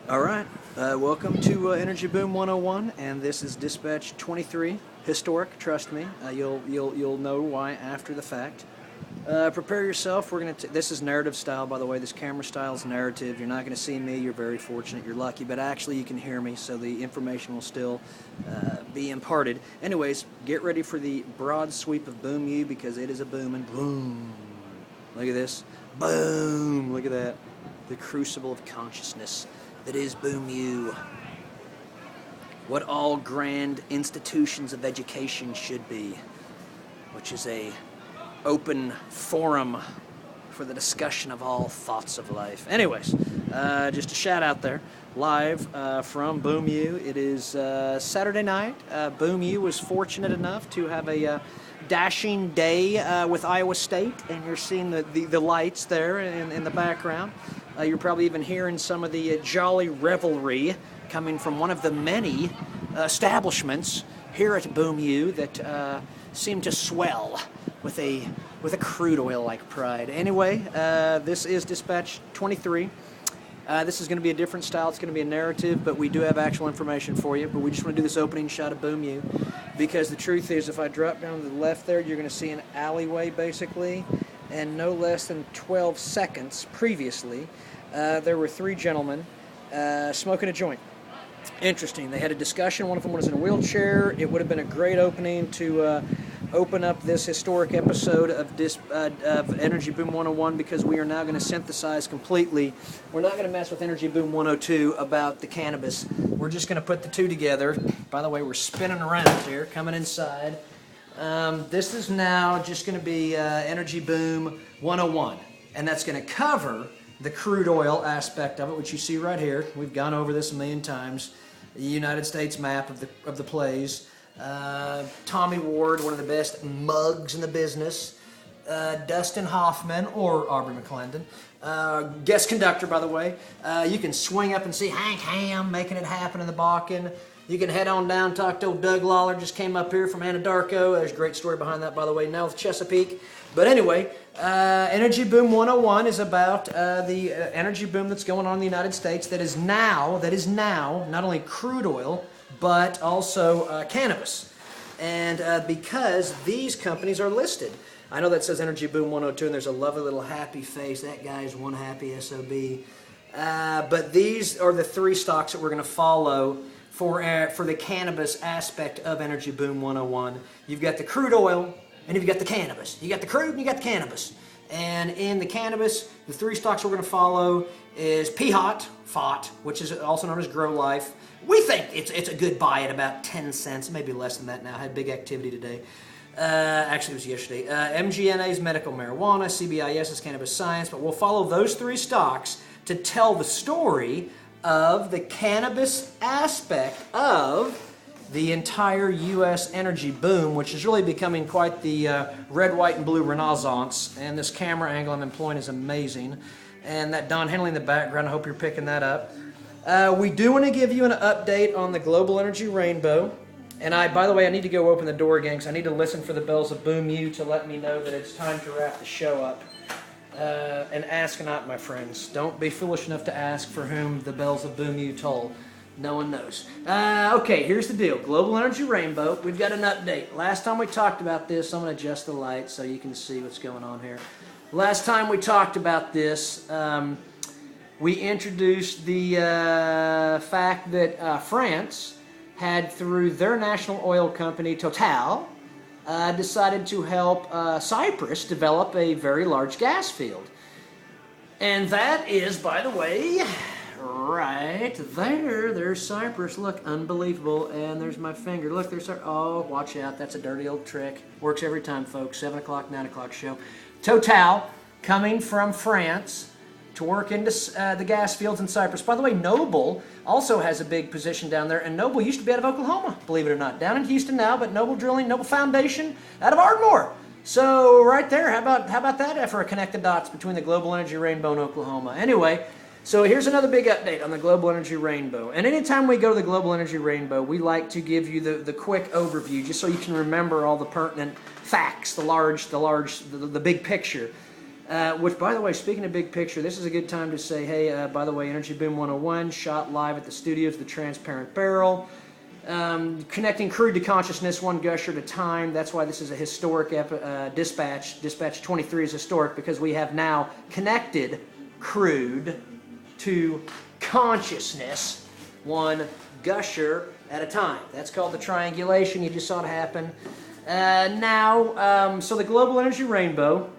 All right, welcome to Energy Boom 101, and this is Dispatch 23. Historic, trust me. You'll know why after the fact. Prepare yourself. This is narrative style, by the way. This camera style is narrative. You're not going to see me. You're very fortunate. You're lucky, but actually you can hear me, so the information will still be imparted. Anyways, get ready for the broad sweep of Boom U because it is a booming boom. Look at this. Boom. Look at that. The crucible of consciousness that is Boom U. What all grand institutions of education should be, which is a open forum for the discussion of all thoughts of life. Anyways, just a shout out there, live from Boom U. It is Saturday night. Boom U was fortunate enough to have a dashing day with Iowa State, and you're seeing the lights there in the background. You're probably even hearing some of the jolly revelry coming from one of the many establishments here at Boom U that seem to swell with a crude oil-like pride. Anyway, this is Dispatch 23. This is going to be a different style. It's going to be a narrative, but we do have actual information for you. But we just want to do this opening shot of Boom U because the truth is, if I drop down to the left there, you're going to see an alleyway, basically. And no less than 12 seconds previously, there were three gentlemen smoking a joint. Interesting. They had a discussion. One of them was in a wheelchair. It would have been a great opening to open up this historic episode of Energy Boom 101 because we are now going to synthesize completely. We're not going to mess with Energy Boom 102 about the cannabis. We're just going to put the two together. By the way, we're spinning around here, coming inside. This is now just going to be Energy Boom 101, and that's going to cover the crude oil aspect of it, which you see right here. We've gone over this a million times. The United States map of the plays. Tommy Ward, one of the best mugs in the business. Dustin Hoffman, or Aubrey McClendon. Guest conductor, by the way. You can swing up and see Hank Ham making it happen in the Bakken. You can head on down, talk to old Doug Lawler, just came up here from Anadarko. There's a great story behind that, by the way, now with Chesapeake. But anyway, Energy Boom 101 is about the energy boom that's going on in the United States that is now not only crude oil, but also cannabis. And because these companies are listed. I know that says Energy Boom 102, and there's a lovely little happy face. That guy's one happy SOB. But these are the three stocks that we're going to follow for the cannabis aspect of Energy Boom 101. You've got the crude oil, and you've got the cannabis. You got the crude, and you got the cannabis. And in the cannabis, the three stocks we're going to follow is FOT, which is also known as Grow Life. We think it's a good buy at about 10 cents, maybe less than that now. Had big activity today. Actually, it was yesterday. MGNA is medical marijuana, CBIS is cannabis science, but we'll follow those three stocks to tell the story of the cannabis aspect of the entire U.S. energy boom, which is really becoming quite the red, white, and blue renaissance. And this camera angle I'm employing is amazing. And that Don Henley in the background, I hope you're picking that up. We do want to give you an update on the global energy rainbow. And by the way, I need to go open the door again because I need to listen for the bells of Boom U to let me know that it's time to wrap the show up. And ask not, my friends. Don't be foolish enough to ask for whom the bells of Boom U toll. No one knows. Okay, here's the deal. Global energy rainbow. We've got an update. Last time we talked about this, I'm going to adjust the light so you can see what's going on here. Last time we talked about this, we introduced the fact that France had, through their national oil company, Total, decided to help Cyprus develop a very large gas field. And that is, by the way, right there. There's Cyprus. Look, unbelievable. And there's my finger. Look, there's our... Oh, watch out. That's a dirty old trick. Works every time, folks. 7 o'clock, 9 o'clock show. Total, coming from France to work into the gas fields in Cyprus. By the way, Noble also has a big position down there, and Noble used to be out of Oklahoma, believe it or not. Down in Houston now, but Noble Drilling, Noble Foundation, out of Ardmore. So right there, how about that for a connected dots between the global energy rainbow and Oklahoma? Anyway, so here's another big update on the global energy rainbow. And anytime we go to the global energy rainbow, we like to give you the quick overview, just so you can remember all the pertinent facts, the big picture. Which, by the way, speaking of big picture, this is a good time to say, hey, by the way, Energy Boom 101, shot live at the studios of the Transparent Barrel. Connecting crude to consciousness, one gusher at a time. That's why this is a historic dispatch. Dispatch 23 is historic because we have now connected crude to consciousness, one gusher at a time. That's called the triangulation. You just saw it happen. So the global energy rainbow,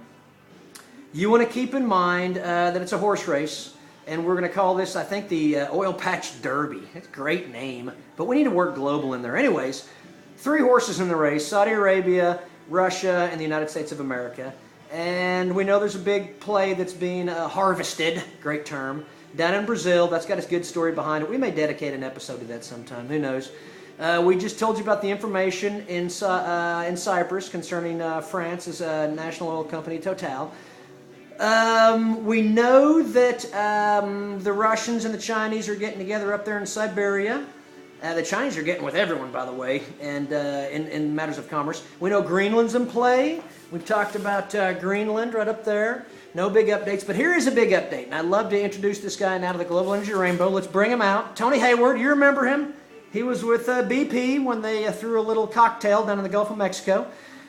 you want to keep in mind that it's a horse race. And we're going to call this, I think, the Oil Patch Derby. It's a great name, but we need to work global in there. Anyways, 3 horses in the race: Saudi Arabia, Russia, and the United States of America. And we know there's a big play that's being harvested, great term, down in Brazil. That's got a good story behind it. We may dedicate an episode to that sometime. Who knows? We just told you about the information in Cyprus concerning France's national oil company, Total. We know that the Russians and the Chinese are getting together up there in Siberia. The Chinese are getting with everyone, by the way, and in matters of commerce. We know Greenland's in play. We've talked about Greenland right up there. No big updates, but here is a big update, and I'd love to introduce this guy now to the Global Energy Rainbow. Let's bring him out. Tony Hayward, you remember him? He was with BP when they threw a little cocktail down in the Gulf of Mexico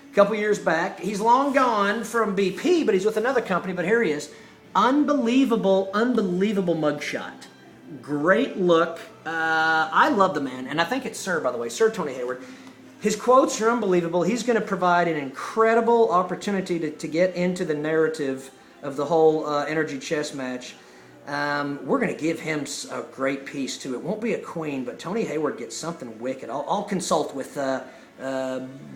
a couple years back. He's long gone from BP, but he's with another company, but here he is. Unbelievable mugshot. Great look. I love the man, and I think it's Sir, by the way, Sir Tony Hayward. His quotes are unbelievable. He's going to provide an incredible opportunity to get into the narrative of the whole energy chess match. We're going to give him a great piece, too. It won't be a queen, but Tony Hayward gets something wicked. I'll consult with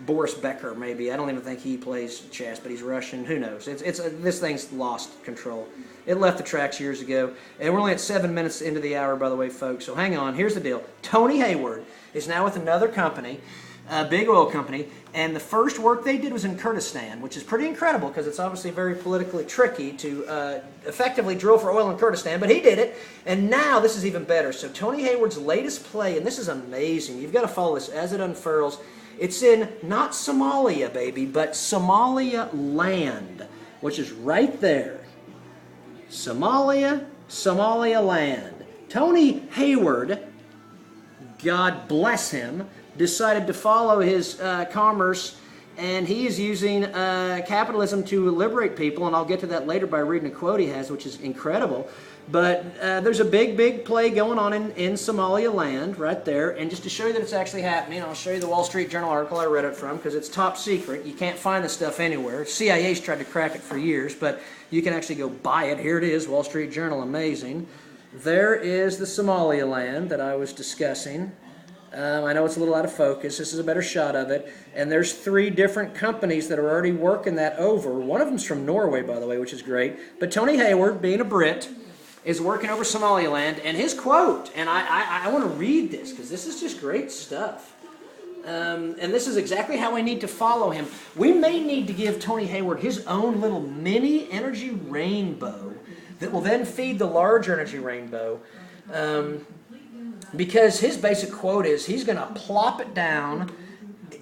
Boris Becker, maybe. I don't even think he plays chess, but he's Russian. Who knows? This thing's lost control. It left the tracks years ago. And we're only at 7 minutes into the hour, by the way, folks. So hang on. Here's the deal. Tony Hayward is now with another company, a big oil company, and the first work they did was in Kurdistan, which is pretty incredible because it's obviously very politically tricky to effectively drill for oil in Kurdistan, but he did it, and now this is even better. So Tony Hayward's latest play, and this is amazing. You've got to follow this as it unfurls. It's in not Somalia, baby, but Somalia land, which is right there. Somalia land. Tony Hayward, God bless him, decided to follow his commerce, and he is using capitalism to liberate people, and I'll get to that later by reading a quote he has, which is incredible. But there's a big play going on in Somalia land right there, and just to show you that it's actually happening, I'll show you the Wall Street Journal article I read it from, because it's top secret. You can't find this stuff anywhere. CIA's tried to crack it for years, but you can actually go buy it. Here it is, Wall Street Journal, amazing. There is the Somalia land that I was discussing. I know it's a little out of focus. This is a better shot of it. And there's 3 different companies that are already working that over. One of them's from Norway, by the way, which is great. But Tony Hayward, being a Brit, is working over Somaliland. And his quote, and I want to read this because this is just great stuff. And this is exactly how we need to follow him. We may need to give Tony Hayward his own little mini energy rainbow that will then feed the larger energy rainbow. Because his basic quote is he's going to plop it down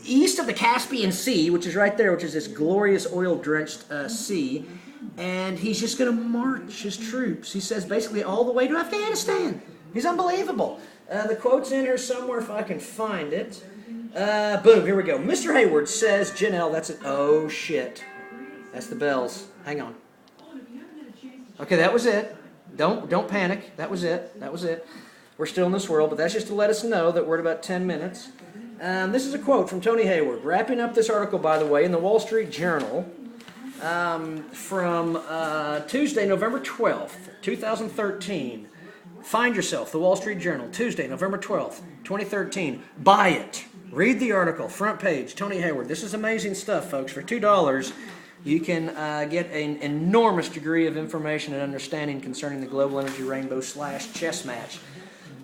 east of the Caspian Sea, which is right there, which is this glorious oil-drenched sea, and he's just going to march his troops, he says, basically all the way to Afghanistan. He's unbelievable. The quote's in here somewhere if I can find it. Boom, here we go. Mr. Hayward says, Janelle, that's it. Oh, shit. That's the bells. Hang on. Okay, that was it. Don't panic. That was it. We're still in this world, but that's just to let us know that we're at about 10 minutes. This is a quote from Tony Hayward, wrapping up this article, by the way, in the Wall Street Journal from Tuesday, November 12th, 2013. Find yourself, the Wall Street Journal, Tuesday, November 12th, 2013. Buy it. Read the article, front page, Tony Hayward. This is amazing stuff, folks. For $2, you can get an enormous degree of information and understanding concerning the global energy rainbow / chess match.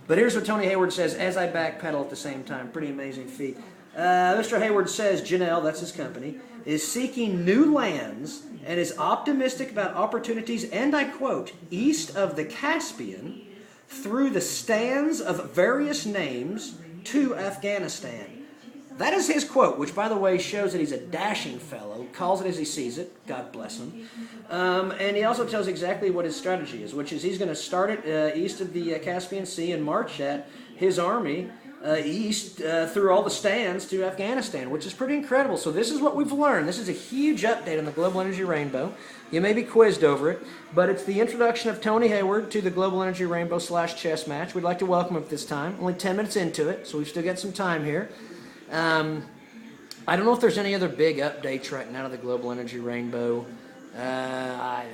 But here's what Tony Hayward says as I backpedal at the same time. Pretty amazing feat. Mr. Hayward says Janelle, that's his company, is seeking new lands and is optimistic about opportunities, and I quote, east of the Caspian through the stands of various names to Afghanistan. That is his quote, which, by the way, shows that he's a dashing fellow, calls it as he sees it, God bless him. And he also tells exactly what his strategy is, which is he's going to start it east of the Caspian Sea and march his army east through all the stands to Afghanistan, which is pretty incredible. So this is what we've learned. This is a huge update on the Global Energy Rainbow. You may be quizzed over it, but it's the introduction of Tony Hayward to the Global Energy Rainbow /chess match. We'd like to welcome him at this time. Only 10 minutes into it, so we've still got some time here. I don't know if there's any other big updates right now to the Global Energy Rainbow.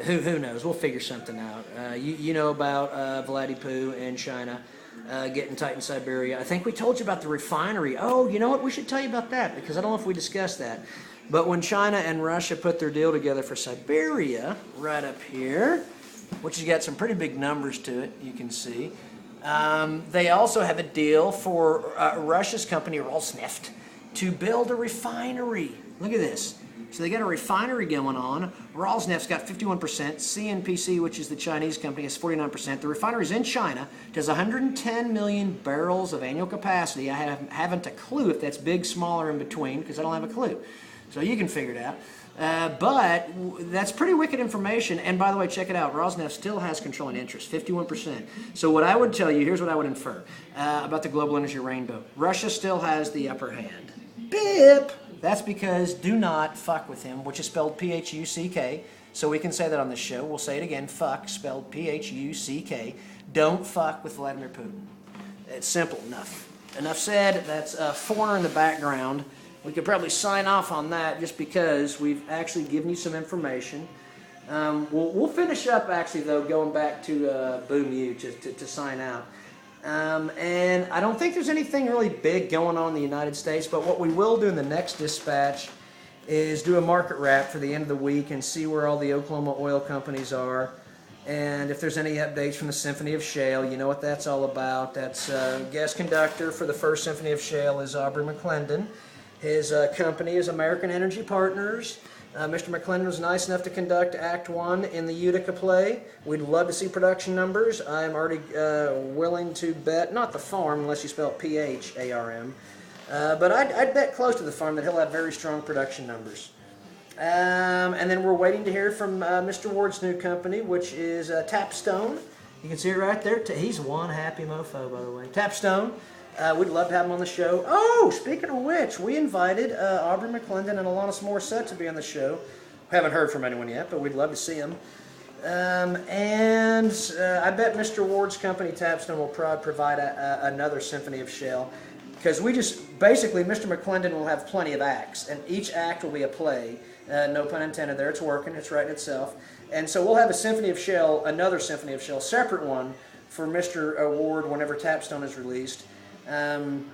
Who knows? We'll figure something out. You know about Vladipoo in China. Getting tight in Siberia. I think we told you about the refinery. Oh, you know what? We should tell you about that because I don't know if we discussed that. But when China and Russia put their deal together for Siberia, right up here, which has got some pretty big numbers to it, you can see, they also have a deal for Russia's company Rosneft to build a refinery. Look at this. So they got a refinery going on. Rosneft's got 51%. CNPC, which is the Chinese company, has 49%. The refinery's in China. It has 110 million barrels of annual capacity. I haven't a clue if that's big, small, or in between, because I don't have a clue. So you can figure it out. But that's pretty wicked information. And by the way, check it out. Rosneft still has controlling interest, 51%. So what I would tell you, here's what I would infer about the Global Energy Rainbow. Russia still has the upper hand. Bip! That's because do not fuck with him, which is spelled P-H-U-C-K. So we can say that on this show. We'll say it again. Fuck, spelled P-H-U-C-K. Don't fuck with Vladimir Putin. It's simple enough. Enough said. That's a foreigner in the background. We could probably sign off on that just because we've actually given you some information. We'll finish up, actually, though, going back to Boom U to sign out. And I don't think there's anything really big going on in the United States, but what we will do in the next dispatch is do a market wrap for the end of the week and see where all the Oklahoma oil companies are. And if there's any updates from the Symphony of Shale, you know what that's all about. That's guest conductor for the first Symphony of Shale is Aubrey McClendon. His company is American Energy Partners. Mr. McClendon was nice enough to conduct Act 1 in the Utica play. We'd love to see production numbers. I'm already willing to bet, not the farm unless you spell it P-H-A-R-M, but I'd bet close to the farm that he'll have very strong production numbers. And then we're waiting to hear from Mr. Ward's new company, which is Tapstone. You can see it right there. He's one happy mofo, by the way. Tapstone. We'd love to have him on the show. Oh, speaking of which, we invited Aubrey McClendon and Alanis Morissette to be on the show. Haven't heard from anyone yet, but we'd love to see them. And I bet Mr. Ward's company, Tapstone, will provide another Symphony of Shale. Because basically, Mr. McClendon will have plenty of acts, and each act will be a play. No pun intended there. It's working. It's writing itself. And so we'll have a Symphony of Shale, another Symphony of Shale, separate one for Mr. Ward whenever Tapstone is released. And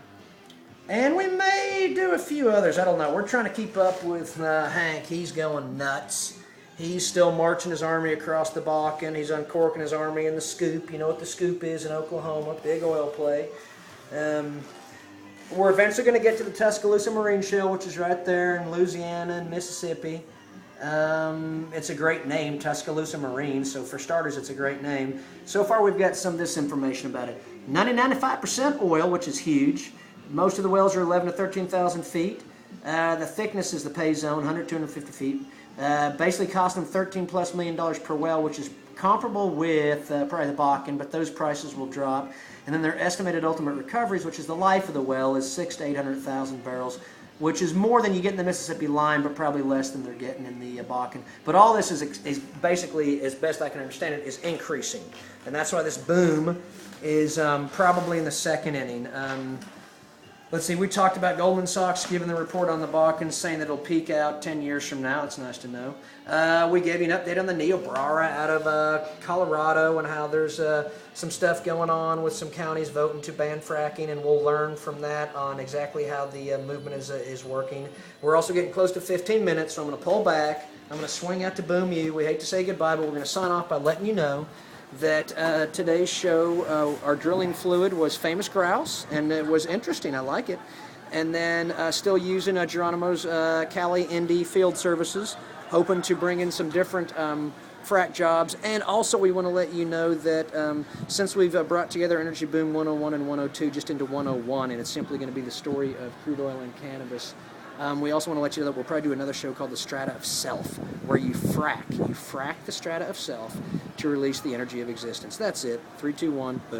we may do a few others. I don't know. We're trying to keep up with Hank. He's going nuts. He's still marching his army across the Bakken. He's uncorking his army in the Scoop. You know what the Scoop is in Oklahoma. Big oil play. We're eventually going to get to the Tuscaloosa Marine Shale, which is right there in Louisiana and Mississippi. It's a great name, Tuscaloosa Marine, so for starters, it's a great name. So far, we've got some of this information about it. 95% oil, which is huge. Most of the wells are 11 to 13,000 feet. The thickness is the pay zone, 100 to 250 feet. Basically cost them $13+ million per well, which is comparable with probably the Bakken, but those prices will drop. And then their estimated ultimate recoveries, which is the life of the well, is 600,000 to 800,000 barrels, which is more than you get in the Mississippi line, but probably less than they're getting in the Bakken. But all this is basically, as best I can understand it, is increasing. And that's why this boom is probably in the second inning. Let's see, we talked about Goldman Sachs giving the report on the Bakken, saying that it'll peak out 10 years from now. It's nice to know. We gave you an update on the Niobrara out of Colorado and how there's some stuff going on with some counties voting to ban fracking, and we'll learn from that on exactly how the movement is working. We're also getting close to 15 minutes, so I'm going to pull back. I'm going to swing out to Boom U. We hate to say goodbye, but we're going to sign off by letting you know that today's show, our drilling fluid was famous grouse, and it was interesting. I like it. And then still using Geronimo's Cali Indy Field Services, hoping to bring in some different frac jobs. And also we want to let you know that since we've brought together Energy Boom 101 and 102 just into 101, and it's simply going to be the story of crude oil and cannabis, we also want to let you know that we'll probably do another show called The Strata of Self, where you frack the strata of self to release the energy of existence. That's it. 3, 2, 1, boom.